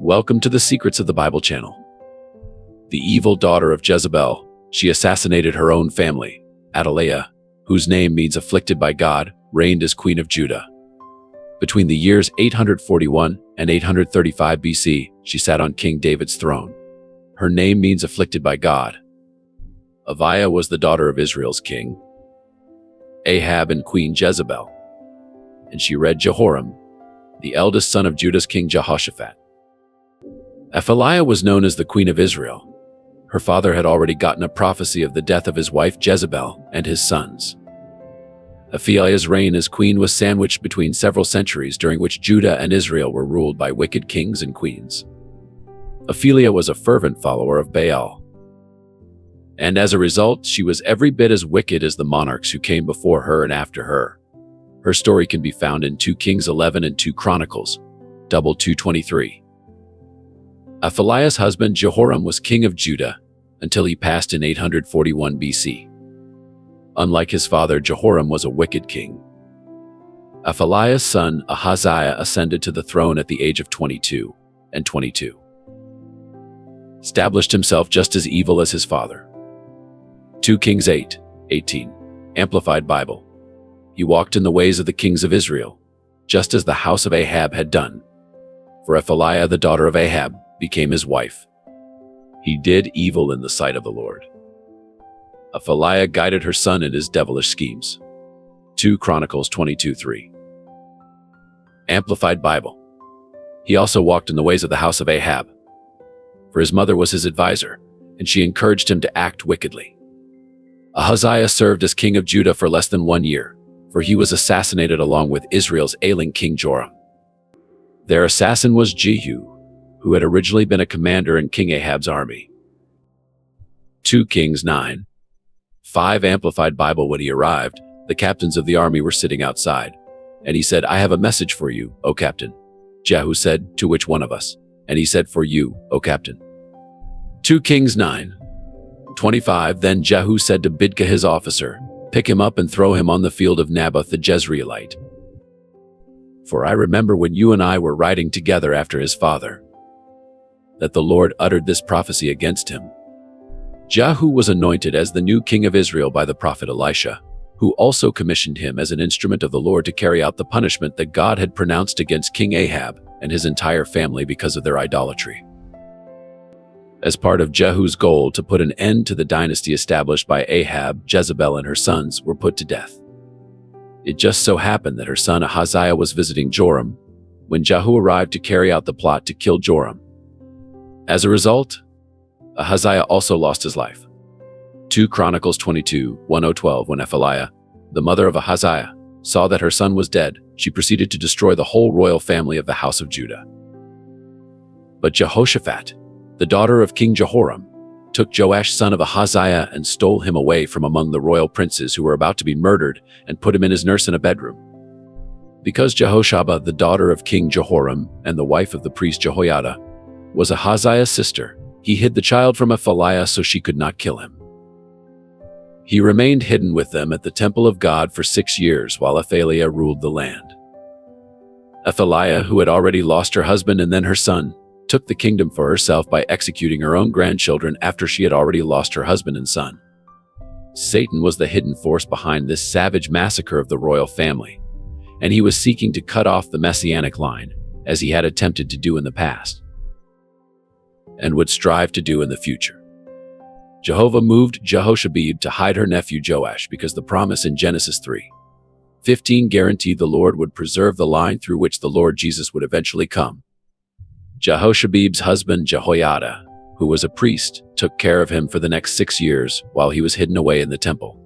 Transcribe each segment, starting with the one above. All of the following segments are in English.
Welcome to the Secrets of the Bible channel. The evil daughter of Jezebel, she assassinated her own family. Athaliah, whose name means afflicted by God, reigned as Queen of Judah. Between the years 841 and 835 BC, she sat on King David's throne. Her name means afflicted by God. Athaliah was the daughter of Israel's king, Ahab, and Queen Jezebel. And she read Jehoram, the eldest son of Judah's king Jehoshaphat. Athaliah was known as the Queen of Israel. Her father had already gotten a prophecy of the death of his wife Jezebel and his sons. Athaliah's reign as queen was sandwiched between several centuries during which Judah and Israel were ruled by wicked kings and queens. Athaliah was a fervent follower of Baal. And as a result, she was every bit as wicked as the monarchs who came before her and after her. Her story can be found in 2 Kings 11 and 2 Chronicles, 2:23. Athaliah's husband Jehoram was king of Judah until he passed in 841 BC. Unlike his father, Jehoram was a wicked king. Athaliah's son Ahaziah ascended to the throne at the age of 22 and 22. Established himself just as evil as his father. 2 Kings 8:18, Amplified Bible. He walked in the ways of the kings of Israel, just as the house of Ahab had done. For Athaliah, the daughter of Ahab, became his wife. He did evil in the sight of the Lord. Athaliah guided her son in his devilish schemes. 2 Chronicles 22:3. Amplified Bible. He also walked in the ways of the house of Ahab, for his mother was his advisor, and she encouraged him to act wickedly. Ahaziah served as king of Judah for less than 1 year, for he was assassinated along with Israel's ailing king Joram. Their assassin was Jehu, who had originally been a commander in King Ahab's army. 2 Kings 9:5 Amplified Bible. When he arrived, the captains of the army were sitting outside, and he said, "I have a message for you, O captain." Jehu said, "To which one of us?" And he said, "For you, O captain." 2 Kings 9:25 Then Jehu said to Bidkah his officer, "Pick him up and throw him on the field of Naboth the Jezreelite. For I remember when you and I were riding together after his father, that the Lord uttered this prophecy against him." Jehu was anointed as the new king of Israel by the prophet Elisha, who also commissioned him as an instrument of the Lord to carry out the punishment that God had pronounced against King Ahab and his entire family because of their idolatry. As part of Jehu's goal to put an end to the dynasty established by Ahab, Jezebel and her sons were put to death. It just so happened that her son Ahaziah was visiting Joram when Jehu arrived to carry out the plot to kill Joram. As a result, Ahaziah also lost his life. 2 Chronicles 22:1-12 When Athaliah, the mother of Ahaziah, saw that her son was dead, she proceeded to destroy the whole royal family of the house of Judah. But Jehoshaphat, the daughter of King Jehoram, took Joash son of Ahaziah and stole him away from among the royal princes who were about to be murdered and put him in his nurse in a bedroom. Because Jehoshaphat, the daughter of King Jehoram and the wife of the priest Jehoiada, was Ahaziah's sister, he hid the child from Athaliah so she could not kill him. He remained hidden with them at the temple of God for 6 years while Athaliah ruled the land. Athaliah, who had already lost her husband and then her son, took the kingdom for herself by executing her own grandchildren after she had already lost her husband and son. Satan was the hidden force behind this savage massacre of the royal family, and he was seeking to cut off the messianic line, as he had attempted to do in the past, and would strive to do in the future. Jehovah moved Jehoshabib to hide her nephew Joash because the promise in Genesis 3:15 guaranteed the Lord would preserve the line through which the Lord Jesus would eventually come. Jehoshabib's husband Jehoiada, who was a priest, took care of him for the next 6 years while he was hidden away in the temple.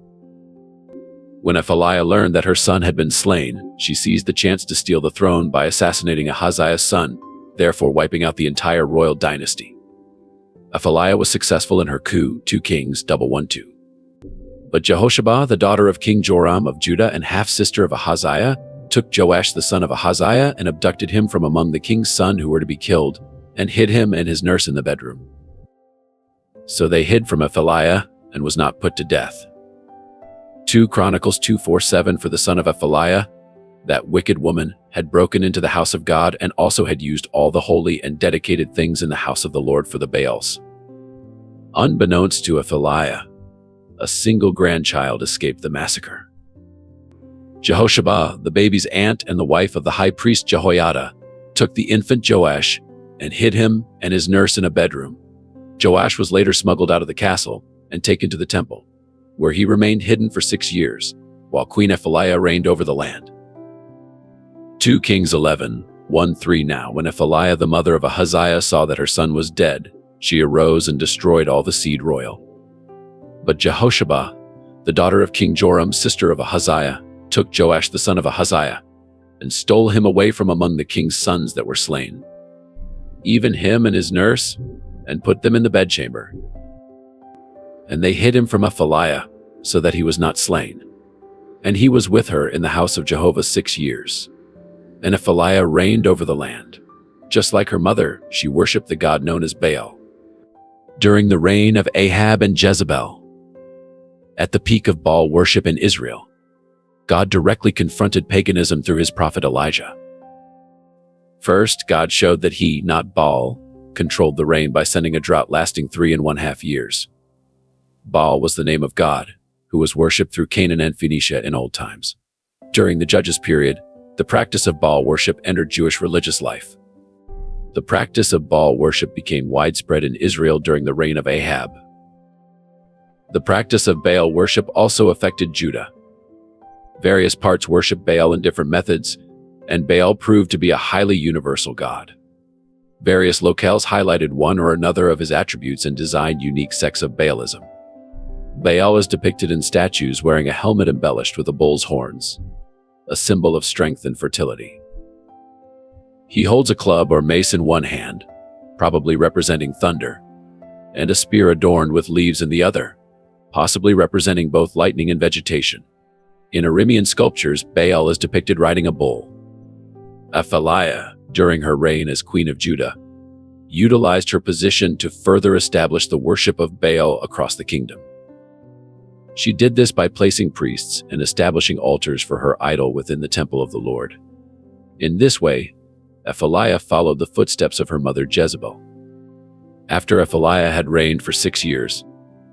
When Athaliah learned that her son had been slain, she seized the chance to steal the throne by assassinating Ahaziah's son, therefore wiping out the entire royal dynasty. Athaliah was successful in her coup, 2 Kings 1:12. But Jehoshaphat, the daughter of King Joram of Judah and half-sister of Ahaziah, took Joash the son of Ahaziah and abducted him from among the king's son who were to be killed, and hid him and his nurse in the bedroom. So they hid from Athaliah and was not put to death. 2 Chronicles 2:4-7 For the son of Athaliah, That wicked woman had broken into the house of God and also had used all the holy and dedicated things in the house of the Lord for the Baals. Unbeknownst to Athaliah, a single grandchild escaped the massacre. Jehoshaphat, the baby's aunt and the wife of the high priest Jehoiada, took the infant Joash and hid him and his nurse in a bedroom. Joash was later smuggled out of the castle and taken to the temple, where he remained hidden for 6 years, while Queen Athaliah reigned over the land. 2 Kings 11:1-3. Now, when Athaliah, the mother of Ahaziah, saw that her son was dead, she arose and destroyed all the seed royal. But Jehoshaphat, the daughter of King Joram, sister of Ahaziah, took Joash the son of Ahaziah and stole him away from among the king's sons that were slain, even him and his nurse, and put them in the bedchamber. And they hid him from Athaliah, so that he was not slain. And he was with her in the house of Jehovah 6 years. And Athaliah reigned over the land. Just like her mother, she worshipped the god known as Baal. During the reign of Ahab and Jezebel, at the peak of Baal worship in Israel, God directly confronted paganism through his prophet Elijah. First, God showed that he, not Baal, controlled the rain by sending a drought lasting 3.5 years. Baal was the name of God, who was worshipped through Canaan and Phoenicia in old times. During the Judges period, the practice of Baal worship entered Jewish religious life. The practice of Baal worship became widespread in Israel during the reign of Ahab. The practice of Baal worship also affected Judah. Various parts worship Baal in different methods, and Baal proved to be a highly universal god. Various locales highlighted one or another of his attributes and designed unique sects of Baalism. Baal is depicted in statues wearing a helmet embellished with a bull's horns, a symbol of strength and fertility. He holds a club or mace in one hand, probably representing thunder, and a spear adorned with leaves in the other, possibly representing both lightning and vegetation. In Aramean sculptures, Baal is depicted riding a bull. Athaliah, during her reign as Queen of Judah, utilized her position to further establish the worship of Baal across the kingdom. She did this by placing priests and establishing altars for her idol within the temple of the Lord. In this way, Athaliah followed the footsteps of her mother Jezebel. After Athaliah had reigned for 6 years,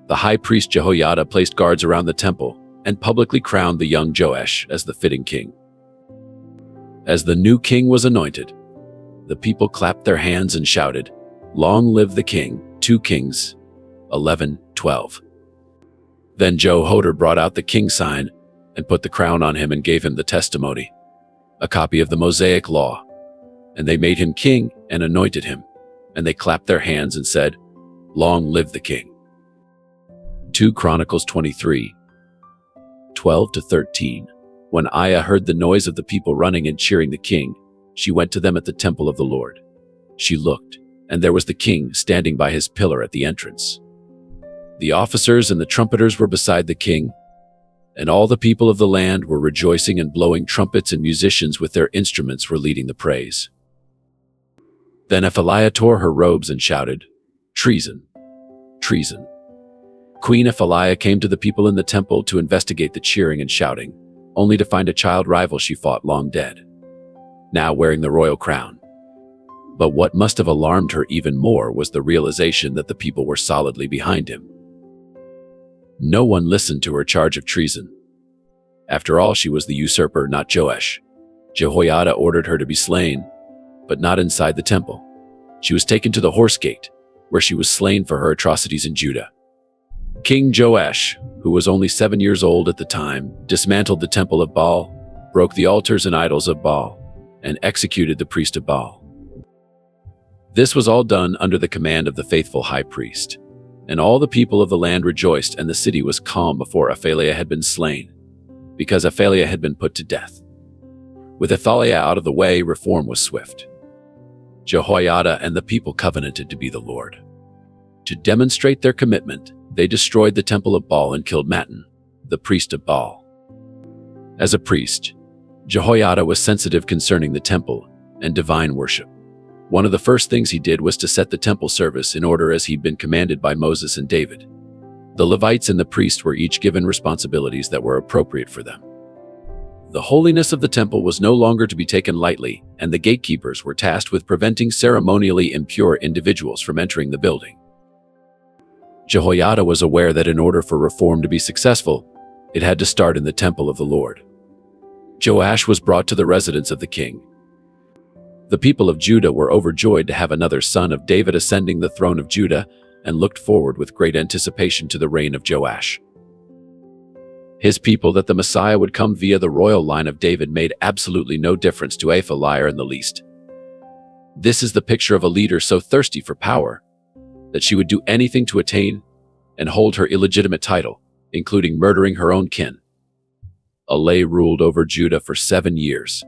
the high priest Jehoiada placed guards around the temple and publicly crowned the young Joash as the fitting king. As the new king was anointed, the people clapped their hands and shouted, "Long live the king!" 2 Kings 11:12. Then Jehoiada brought out the king's sign and put the crown on him and gave him the testimony, a copy of the Mosaic law. And they made him king and anointed him, and they clapped their hands and said, "Long live the king." 2 Chronicles 23:12-13. When Aiah heard the noise of the people running and cheering the king, she went to them at the temple of the Lord. She looked, and there was the king standing by his pillar at the entrance. The officers and the trumpeters were beside the king, and all the people of the land were rejoicing and blowing trumpets, and musicians with their instruments were leading the praise. Then Athaliah tore her robes and shouted, "Treason! Treason!" Queen Athaliah came to the people in the temple to investigate the cheering and shouting, only to find a child rival she fought long dead, now wearing the royal crown. But what must have alarmed her even more was the realization that the people were solidly behind him. No one listened to her charge of treason. After all, she was the usurper, not Joash. Jehoiada ordered her to be slain, but not inside the temple. She was taken to the horse gate, where she was slain for her atrocities in Judah. King Joash, who was only 7 years old at the time, dismantled the temple of Baal, broke the altars and idols of Baal, and executed the priest of Baal. This was all done under the command of the faithful high priest. And all the people of the land rejoiced, and the city was calm before Athaliah had been slain, because Athaliah had been put to death. With Athaliah out of the way, reform was swift. Jehoiada and the people covenanted to be the Lord. To demonstrate their commitment, they destroyed the temple of Baal and killed Mattan, the priest of Baal. As a priest, Jehoiada was sensitive concerning the temple and divine worship. One of the first things he did was to set the temple service in order as he'd been commanded by Moses and David. The Levites and the priests were each given responsibilities that were appropriate for them. The holiness of the temple was no longer to be taken lightly, and the gatekeepers were tasked with preventing ceremonially impure individuals from entering the building. Jehoiada was aware that in order for reform to be successful, it had to start in the temple of the Lord. Joash was brought to the residence of the king. The people of Judah were overjoyed to have another son of David ascending the throne of Judah and looked forward with great anticipation to the reign of Joash. His people that the Messiah would come via the royal line of David made absolutely no difference to Athaliah in the least. This is the picture of a leader so thirsty for power that she would do anything to attain and hold her illegitimate title, including murdering her own kin. Athaliah ruled over Judah for 7 years.